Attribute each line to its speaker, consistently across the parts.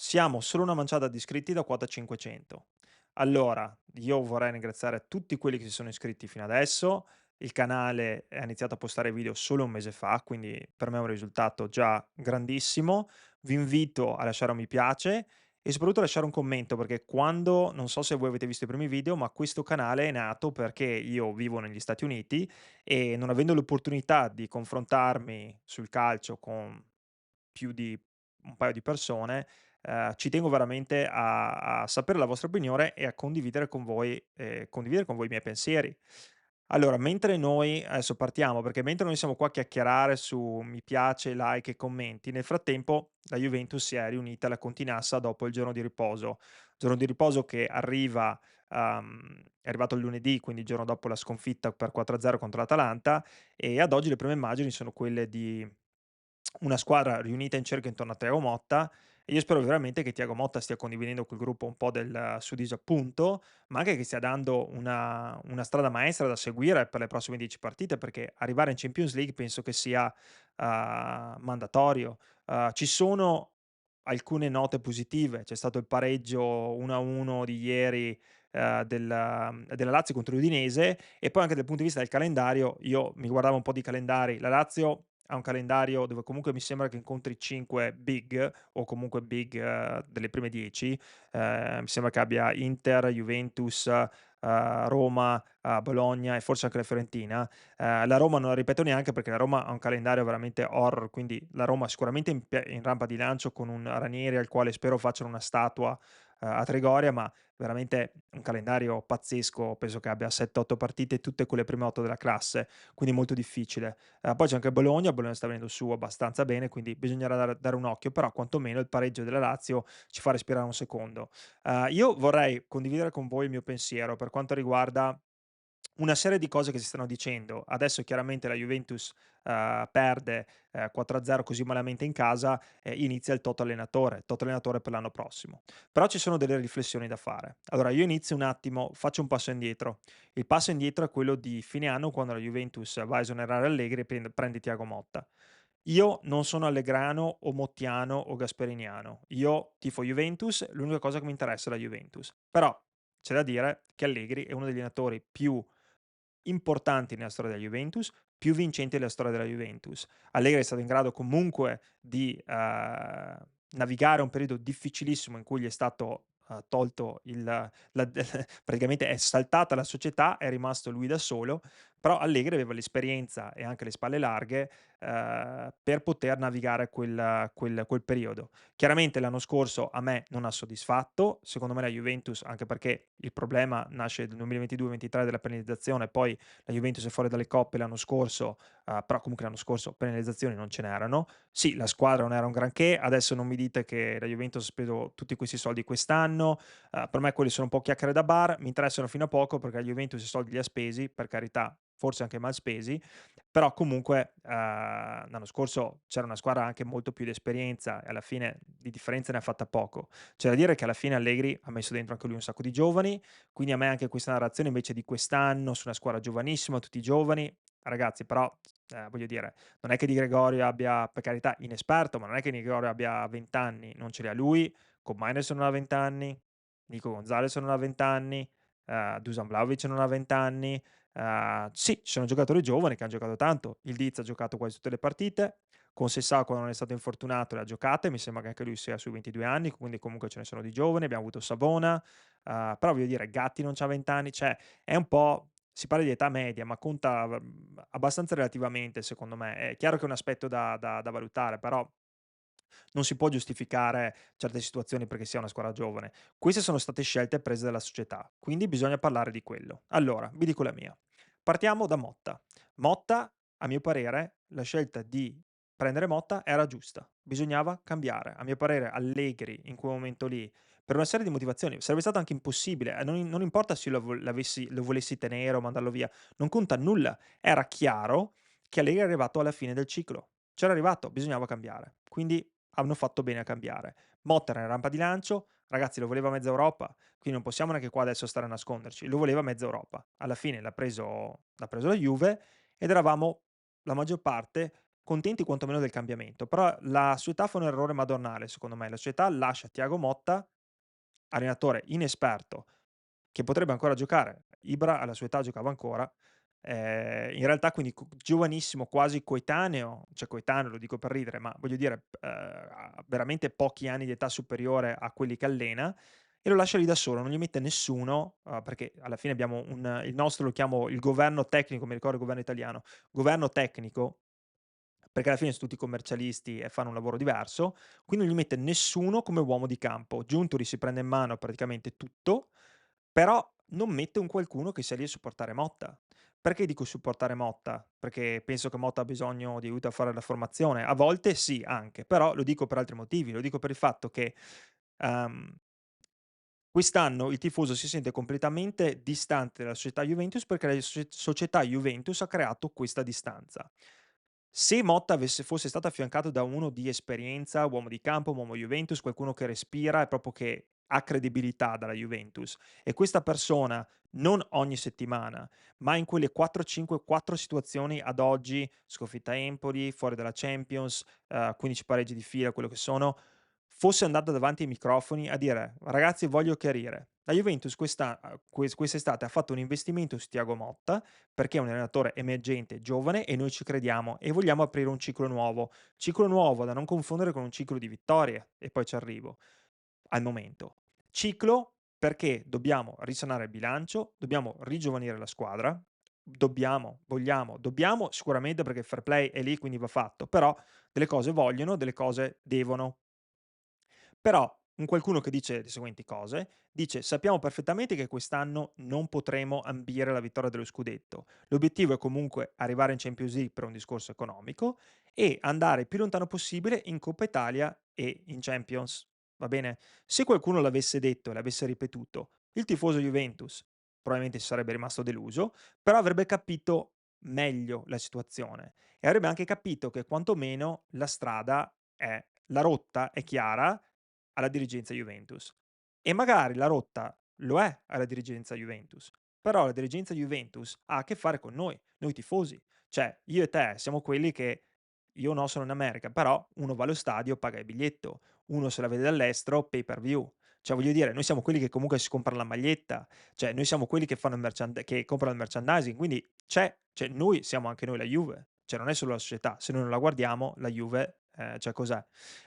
Speaker 1: Siamo solo una manciata di iscritti da quota 500. Allora, io vorrei ringraziare tutti quelli che si sono iscritti fino adesso. Il canale ha iniziato a postare video solo un mese fa, quindi per me è un risultato già grandissimo. Vi invito a lasciare un mi piace e soprattutto a lasciare un commento, perché quando, non so se voi avete visto i primi video, ma questo canale è nato perché io vivo negli Stati Uniti e non avendo l'opportunità di confrontarmi sul calcio con più di un paio di persone, ci tengo veramente a sapere la vostra opinione e a condividere con voi i miei pensieri. Allora, mentre noi adesso partiamo, perché mentre noi siamo qua a chiacchierare su mi piace, like e commenti, nel frattempo la Juventus si è riunita alla Continassa dopo il giorno di riposo. Giorno di riposo che arriva è arrivato il lunedì, quindi il giorno dopo la sconfitta per 4-0 contro l'Atalanta, e ad oggi le prime immagini sono quelle di una squadra riunita in cerchio intorno a Thiago Motta, e io spero veramente che Thiago Motta stia condividendo col gruppo un po' del suo disappunto, ma anche che stia dando una strada maestra da seguire per le prossime 10 partite, perché arrivare in Champions League penso che sia, mandatorio. Ci sono alcune note positive, c'è stato il pareggio 1-1 di ieri, della Lazio contro l'Udinese, e poi anche dal punto di vista del calendario, io mi guardavo un po' di calendari, la Lazio ha un calendario dove comunque mi sembra che incontri 5 big o comunque big, delle prime 10. Mi sembra che abbia Inter, Juventus, Roma, Bologna e forse anche la Fiorentina. La Roma non la ripeto neanche perché la Roma ha un calendario veramente horror, quindi la Roma sicuramente in rampa di lancio con un Ranieri al quale spero facciano una statua, a Trigoria, ma veramente un calendario pazzesco, penso che abbia 7, 8 partite, tutte con le prime 8 della classe, quindi molto difficile. Poi c'è anche Bologna sta venendo su abbastanza bene, quindi bisognerà dare un occhio, però quantomeno il pareggio della Lazio ci fa respirare un secondo. Io vorrei condividere con voi il mio pensiero per quanto riguarda una serie di cose che si stanno dicendo. Adesso chiaramente la Juventus, perde, 4-0 così malamente in casa, e inizia il toto allenatore per l'anno prossimo. Però ci sono delle riflessioni da fare. Allora io inizio un attimo, faccio un passo indietro. Il passo indietro è quello di fine anno, quando la Juventus va a esonerare Allegri e prende Thiago Motta. Io non sono allegrano o mottiano o gasperiniano. Io tifo Juventus, l'unica cosa che mi interessa è la Juventus. Però c'è da dire che Allegri è uno degli allenatori più importanti nella storia della Juventus, più vincenti della storia della Juventus. Allegri è stato in grado comunque di, navigare un periodo difficilissimo in cui gli è stato, tolto praticamente è saltata la società, è rimasto lui da solo, però Allegri aveva l'esperienza e anche le spalle larghe, per poter navigare quel periodo. Chiaramente l'anno scorso a me non ha soddisfatto, secondo me la Juventus, anche perché il problema nasce nel 2022-23 della penalizzazione, poi la Juventus è fuori dalle coppe l'anno scorso, però comunque l'anno scorso penalizzazioni non ce n'erano. Sì, la squadra non era un granché, adesso non mi dite che la Juventus ha speso tutti questi soldi quest'anno, per me quelli sono un po' chiacchiere da bar, mi interessano fino a poco perché la Juventus i soldi li ha spesi, per carità, forse anche mal spesi, però comunque, l'anno scorso c'era una squadra anche molto più di esperienza e alla fine di differenza ne ha fatta poco. C'è da dire che alla fine Allegri ha messo dentro anche lui un sacco di giovani, quindi a me anche questa narrazione invece di quest'anno su una squadra giovanissima, tutti giovani, ragazzi però, voglio dire, non è che Di Gregorio abbia, per carità inesperto, ma non è che Di Gregorio abbia 20 anni, non ce li ha lui, Koopmeiners non ha 20 anni, Nico Gonzalez non ha 20 anni, Dusan Vlahovic non ha 20 anni. Sì, ci sono giocatori giovani che han giocato tanto. Il Diz ha giocato quasi tutte le partite, con Sessao quando non è stato infortunato le ha giocate, mi sembra che anche lui sia sui 22 anni, quindi comunque ce ne sono di giovani, abbiamo avuto Savona, però voglio dire Gatti non c'ha 20 anni, cioè è un po', si parla di età media, ma conta, abbastanza relativamente secondo me. È chiaro che è un aspetto da valutare, però non si può giustificare certe situazioni perché si è una squadra giovane. Queste sono state scelte prese dalla società, quindi bisogna parlare di quello. Allora, vi dico la mia. Partiamo da Motta. Motta, a mio parere, la scelta di prendere Motta era giusta, bisognava cambiare. A mio parere Allegri in quel momento lì, per una serie di motivazioni, sarebbe stato anche impossibile, non importa se io lo volessi tenere o mandarlo via, non conta nulla. Era chiaro che Allegri è arrivato alla fine del ciclo. C'era arrivato, bisognava cambiare. Quindi hanno fatto bene a cambiare. Motta era in rampa di lancio, ragazzi lo voleva mezza Europa, quindi non possiamo neanche qua adesso stare a nasconderci, lo voleva mezza Europa. Alla fine l'ha preso la Juve ed eravamo la maggior parte contenti quantomeno del cambiamento, però la società fa un errore madornale secondo me. La società lascia Thiago Motta, allenatore inesperto, che potrebbe ancora giocare. Ibra alla sua età giocava ancora, in realtà quindi giovanissimo, quasi coetaneo, cioè coetaneo lo dico per ridere, ma voglio dire, ha veramente pochi anni di età superiore a quelli che allena, e lo lascia lì da solo, non gli mette nessuno, perché alla fine abbiamo il nostro lo chiamo il governo tecnico, mi ricordo il governo italiano, governo tecnico, perché alla fine son tutti commercialisti e fanno un lavoro diverso, quindi non gli mette nessuno come uomo di campo. Giuntoli si prende in mano praticamente tutto, però non mette un qualcuno che sia lì a supportare Motta. Perché dico supportare Motta? Perché penso che Motta ha bisogno di aiuto a fare la formazione? A volte sì, anche, però lo dico per altri motivi. Lo dico per il fatto che, ehm, quest'anno il tifoso si sente completamente distante dalla società Juventus perché la società Juventus ha creato questa distanza. Se Motta fosse stato affiancato da uno di esperienza, uomo di campo, uomo Juventus, qualcuno che respira e proprio che ha credibilità dalla Juventus, e questa persona non ogni settimana, ma in quelle 4, 5, 4 situazioni ad oggi, sconfitta Empoli, fuori dalla Champions, 15 pareggi di fila, quello che sono, fosse andata davanti ai microfoni a dire: "Ragazzi, voglio chiarire, la Juventus quest'estate ha fatto un investimento su Thiago Motta perché è un allenatore emergente, giovane, e noi ci crediamo e vogliamo aprire un ciclo nuovo da non confondere con un ciclo di vittorie, e poi ci arrivo, al momento. Ciclo perché dobbiamo risanare il bilancio, dobbiamo rigiovanire la squadra, dobbiamo sicuramente perché il fair play è lì, quindi va fatto, però delle cose vogliono, delle cose devono. Però un qualcuno che dice le seguenti cose, dice: "Sappiamo perfettamente che quest'anno non potremo ambire alla vittoria dello scudetto. L'obiettivo è comunque arrivare in Champions League per un discorso economico e andare il più lontano possibile in Coppa Italia e in Champions." Va bene? Se qualcuno l'avesse detto e l'avesse ripetuto, il tifoso Juventus probabilmente si sarebbe rimasto deluso, però avrebbe capito meglio la situazione e avrebbe anche capito che quantomeno la rotta è chiara alla dirigenza Juventus. E magari la rotta lo è alla dirigenza Juventus, però la dirigenza Juventus ha a che fare con noi tifosi. Cioè, io e te siamo quelli che io no, sono in America, però uno va allo stadio, paga il biglietto, uno se la vede dall'estero, pay per view. Cioè, voglio dire, noi siamo quelli che comunque si comprano la maglietta, cioè noi siamo quelli che fanno che comprano il merchandising, quindi cioè noi siamo anche noi la Juve, cioè non è solo la società, se noi non la guardiamo la Juve, cioè cos'è?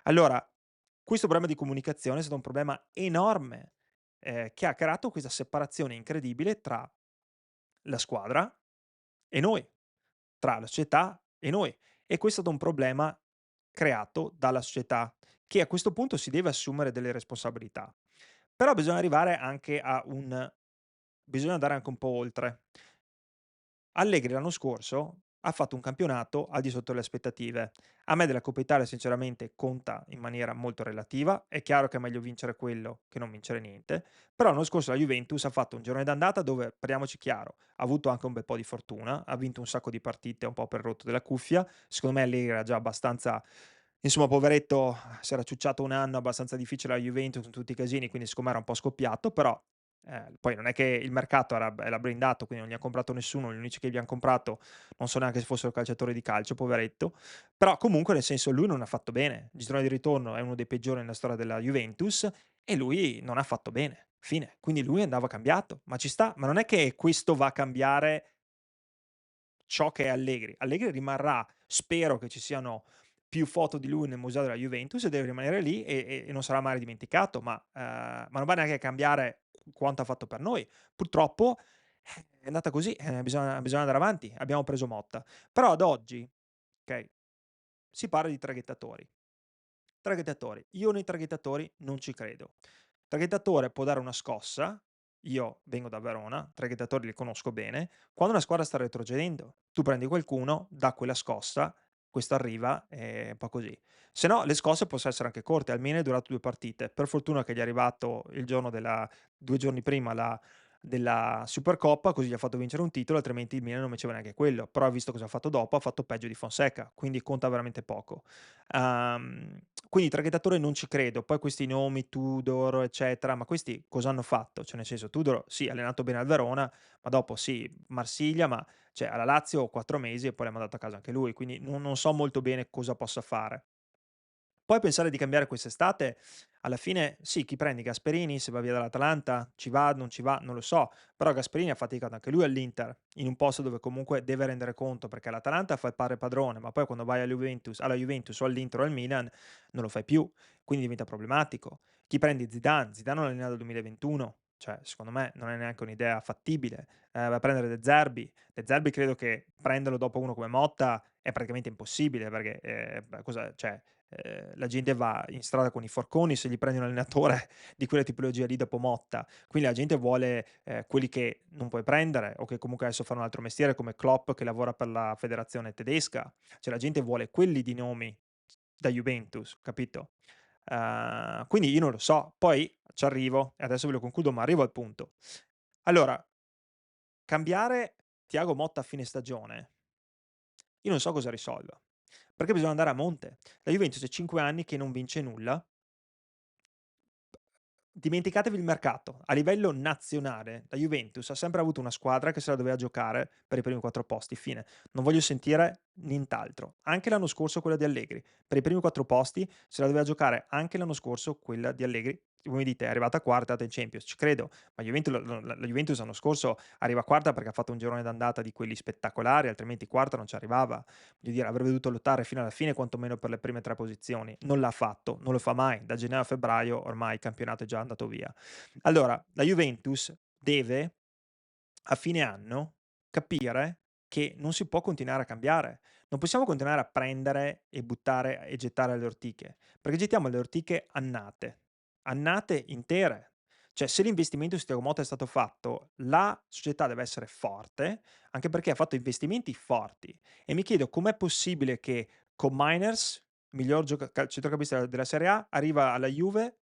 Speaker 1: Allora, questo problema di comunicazione è stato un problema enorme, che ha creato questa separazione incredibile tra la squadra e noi, tra la società e noi. E questo è stato un problema creato dalla società, che a questo punto si deve assumere delle responsabilità. Però bisogna andare anche un po' oltre. Allegri l'anno scorso ha fatto un campionato al di sotto delle aspettative. A me della Coppa Italia sinceramente conta in maniera molto relativa, è chiaro che è meglio vincere quello che non vincere niente, però l'anno scorso la Juventus ha fatto un girone d'andata dove, parliamoci chiaro, ha avuto anche un bel po' di fortuna, ha vinto un sacco di partite un po' per rotto della cuffia, secondo me Allegri era già abbastanza, insomma poveretto, si era ciucciato un anno abbastanza difficile alla Juventus con tutti i casini, quindi secondo me era un po' scoppiato, però poi non è che il mercato era blindato, quindi non gli ha comprato nessuno, gli unici che gli han comprato non so neanche se fossero calciatori di calcio, poveretto. Però comunque, nel senso, lui non ha fatto bene. Il girone di ritorno è uno dei peggiori nella storia della Juventus e lui non ha fatto bene, fine. Quindi lui andava cambiato, ma ci sta. Ma non è che questo va a cambiare ciò che è Allegri. Allegri rimarrà, spero che ci siano più foto di lui nel museo della Juventus e deve rimanere lì e non sarà mai dimenticato, ma non va neanche a cambiare quanto ha fatto per noi. Purtroppo è andata così, bisogna andare avanti. Abbiamo preso Motta. Però ad oggi, okay, si parla di traghettatori. Traghettatori. Io nei traghettatori non ci credo. Traghettatore può dare una scossa, io vengo da Verona, traghettatori li conosco bene, quando una squadra sta retrocedendo. Tu prendi qualcuno, dà quella scossa, questo arriva e un po' così. Se no le scosse possono essere anche corte, almeno è durato 2 partite. Per fortuna che gli è arrivato il giorno della 2 giorni prima della Supercoppa, così gli ha fatto vincere un titolo, altrimenti il Milan non vinceva neanche quello. Però ha visto cosa ha fatto dopo, ha fatto peggio di Fonseca, quindi conta veramente poco. Uhm, quindi traghettatore non ci credo. Poi questi nomi, Tudor, eccetera, ma questi cosa hanno fatto? Cioè nel senso, Tudor sì, ha allenato bene al Verona, ma dopo sì, Marsiglia, ma cioè alla Lazio 4 mesi e poi l'ha mandato a casa anche lui, quindi non so molto bene cosa possa fare. Poi pensare di cambiare quest'estate, alla fine sì, chi prendi? Gasperini se va via dall'Atalanta? Ci va, non ci va? Non lo so, però Gasperini ha faticato anche lui all'Inter, in un posto dove comunque deve rendere conto, perché l'Atalanta fa il padre padrone, ma poi quando vai alla Juventus o all'Inter o al Milan non lo fai più, quindi diventa problematico. Chi prendi? Zidane? Zidane non allena dal 2021, cioè secondo me non è neanche un'idea fattibile. Vai a prendere De Zerbi. De Zerbi credo che prenderlo dopo uno come Motta è praticamente impossibile perché, beh, cosa cioè, la gente va in strada con i forconi se gli prendi un allenatore di quella tipologia lì dopo Motta. Quindi la gente vuole, quelli che non puoi prendere o che comunque adesso fanno un altro mestiere come Klopp che lavora per la federazione tedesca. Cioè la gente vuole quelli di nomi da Juventus, capito? Quindi io non lo so. Poi c'arrivo e adesso ve lo concludo, ma arrivo al punto. Allora, cambiare Thiago Motta a fine stagione, io non so cosa risolva, perché bisogna andare a monte. La Juventus è 5 anni che non vince nulla. Dimenticatevi il mercato. A livello nazionale, la Juventus ha sempre avuto una squadra che se la doveva giocare per i primi 4 posti, fine. Non voglio sentire nient'altro. Anche l'anno scorso quella di Allegri. Per i primi 4 posti se la doveva giocare anche l'anno scorso quella di Allegri. Voi mi dite: "È arrivata quarta, è andata in Champions", ci credo, ma la Juventus l'anno scorso arriva quarta perché ha fatto un girone d'andata di quelli spettacolari, altrimenti quarta non ci arrivava. Voglio dire, avrebbe dovuto lottare fino alla fine quantomeno per le prime 3 posizioni. Non l'ha fatto, non lo fa mai. Da gennaio a febbraio ormai il campionato è già andato via. Allora, la Juventus deve a fine anno capire che non si può continuare a cambiare. Non possiamo continuare a prendere e buttare e gettare le ortiche, perché gettiamo le ortiche annate, annate intere. Cioè, se l'investimento su Thiago Motta è stato fatto, la società deve essere forte, anche perché ha fatto investimenti forti. E mi chiedo com'è possibile che con Miners, miglior centrocampista della Serie A, arriva alla Juve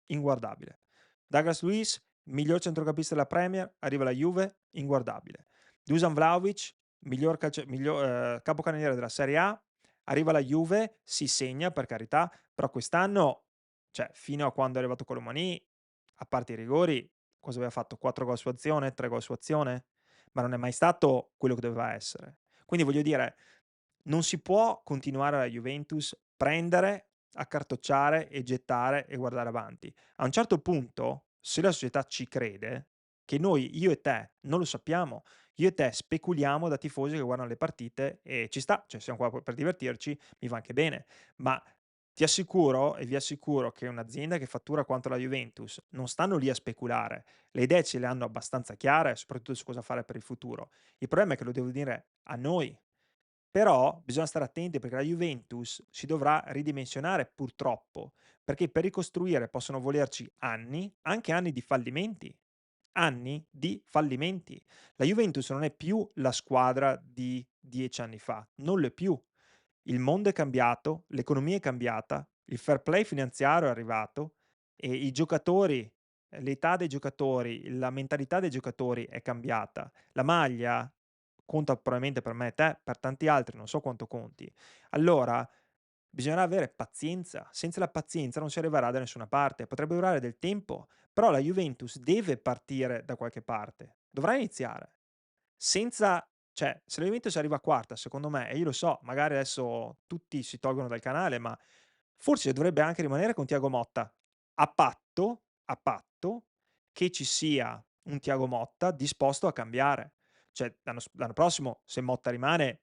Speaker 1: inguardabile. Douglas Luiz, miglior centrocampista della Premier, arriva alla Juve, inguardabile. Dusan Vlahovic, capocannoniere della Serie A, arriva alla Juve, si segna per carità, però quest'anno, cioè fino a quando è arrivato Colomani, a parte i rigori, cosa aveva fatto? 4 gol su azione, 3 gol su azione? Ma non è mai stato quello che doveva essere. Quindi voglio dire, non si può continuare alla Juventus, prendere, accartocciare e gettare e guardare avanti. A un certo punto, se la società ci crede, che noi, io e te, non lo sappiamo, io e te speculiamo da tifosi che guardano le partite e ci sta, cioè siamo qua per divertirci, mi va anche bene, ma ti assicuro e vi assicuro che un'azienda che fattura quanto la Juventus non stanno lì a speculare, le idee ce le hanno abbastanza chiare, soprattutto su cosa fare per il futuro. Il problema è che lo devo dire a noi, però bisogna stare attenti perché la Juventus si dovrà ridimensionare purtroppo, perché per ricostruire possono volerci anni, anche anni di fallimenti. Anni di fallimenti. La Juventus non è più la squadra di 10 anni fa, non lo è più. Il mondo è cambiato, l'economia è cambiata, il fair play finanziario è arrivato e i giocatori, l'età dei giocatori, la mentalità dei giocatori è cambiata. La maglia conta probabilmente per me e te, per tanti altri non so quanto conti. Allora bisognerà avere pazienza, senza la pazienza non si arriverà da nessuna parte. Potrebbe durare del tempo, però la Juventus deve partire da qualche parte, dovrà iniziare. Senza cioè, se la Juventus arriva quarta, secondo me, e io lo so, magari adesso tutti si tolgono dal canale, ma forse dovrebbe anche rimanere con Thiago Motta, a patto che ci sia un Thiago Motta disposto a cambiare. Cioè, l'anno prossimo, se Motta rimane,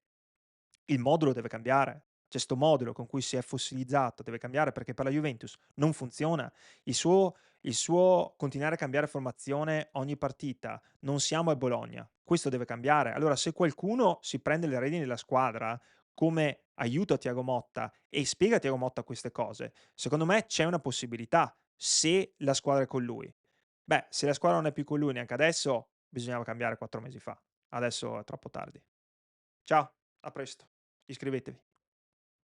Speaker 1: il modulo deve cambiare. Cioè, 'sto modulo con cui si è fossilizzato deve cambiare perché per la Juventus non funziona. Il suo continuare a cambiare formazione ogni partita, non siamo al Bologna, questo deve cambiare. Allora se qualcuno si prende le redini della squadra come aiuto a Thiago Motta e spiega a Thiago Motta queste cose, secondo me c'è una possibilità, se la squadra è con lui. Beh, se la squadra non è più con lui neanche adesso, bisognava cambiare 4 mesi fa. Adesso è troppo tardi. Ciao, a presto. Iscrivetevi.